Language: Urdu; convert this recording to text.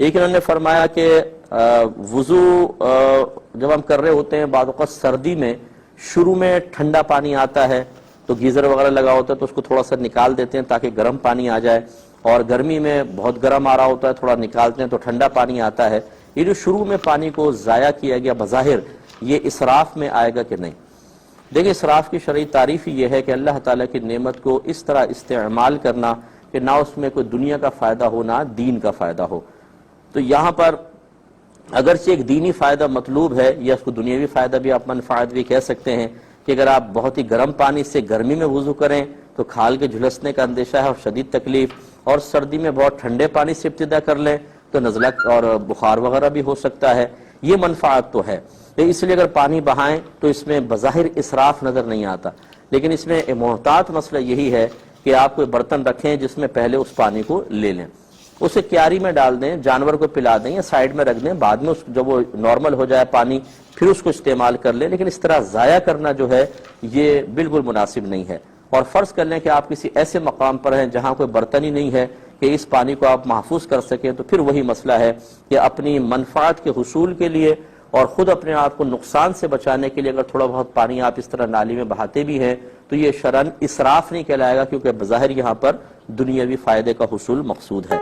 ایک انہوں نے فرمایا کہ وضو جب ہم کر رہے ہوتے ہیں بعض اوقات سردی میں شروع میں ٹھنڈا پانی آتا ہے تو گیزر وغیرہ لگا ہوتا ہے تو اس کو تھوڑا سا نکال دیتے ہیں تاکہ گرم پانی آ جائے، اور گرمی میں بہت گرم آ رہا ہوتا ہے تھوڑا نکالتے ہیں تو ٹھنڈا پانی آتا ہے۔ یہ جو شروع میں پانی کو ضائع کیا گیا بظاہر یہ اسراف میں آئے گا کہ نہیں؟ دیکھیں اسراف کی شرعی تعریف ہی یہ ہے کہ اللہ تعالیٰ کی نعمت کو اس طرح استعمال کرنا کہ نہ اس میں کوئی دنیا کا فائدہ ہو نہ دین کا فائدہ ہو۔ تو یہاں پر اگرچہ ایک دینی فائدہ مطلوب ہے یا اس کو دنیاوی فائدہ بھی آپ منفعت بھی کہہ سکتے ہیں کہ اگر آپ بہت ہی گرم پانی سے گرمی میں وضو کریں تو کھال کے جھلسنے کا اندیشہ ہے اور شدید تکلیف، اور سردی میں بہت ٹھنڈے پانی سے ابتدا کر لیں تو نزلہ اور بخار وغیرہ بھی ہو سکتا ہے، یہ منفعت تو ہے۔ اس لیے اگر پانی بہائیں تو اس میں بظاہر اسراف نظر نہیں آتا، لیکن اس میں محتاط مسئلہ یہی ہے کہ آپ کوئی برتن رکھیں جس میں پہلے اس پانی کو لے لیں، اسے کیاری میں ڈال دیں، جانور کو پلا دیں یا سائیڈ میں رکھ دیں، بعد میں جب وہ نارمل ہو جائے پانی پھر اس کو استعمال کر لیں، لیکن اس طرح ضائع کرنا جو ہے یہ بالکل مناسب نہیں ہے۔ اور فرض کر لیں کہ آپ کسی ایسے مقام پر ہیں جہاں کوئی برتن ہی نہیں ہے کہ اس پانی کو آپ محفوظ کر سکیں، تو پھر وہی مسئلہ ہے کہ اپنی منفعت کے حصول کے لیے اور خود اپنے آپ کو نقصان سے بچانے کے لیے اگر تھوڑا بہت پانی آپ اس طرح نالی میں بہاتے بھی ہیں تو یہ شرعاً اسراف نہیں کہلائے گا، کیونکہ بظاہر یہاں پر دنیاوی فائدے کا حصول مقصود ہے۔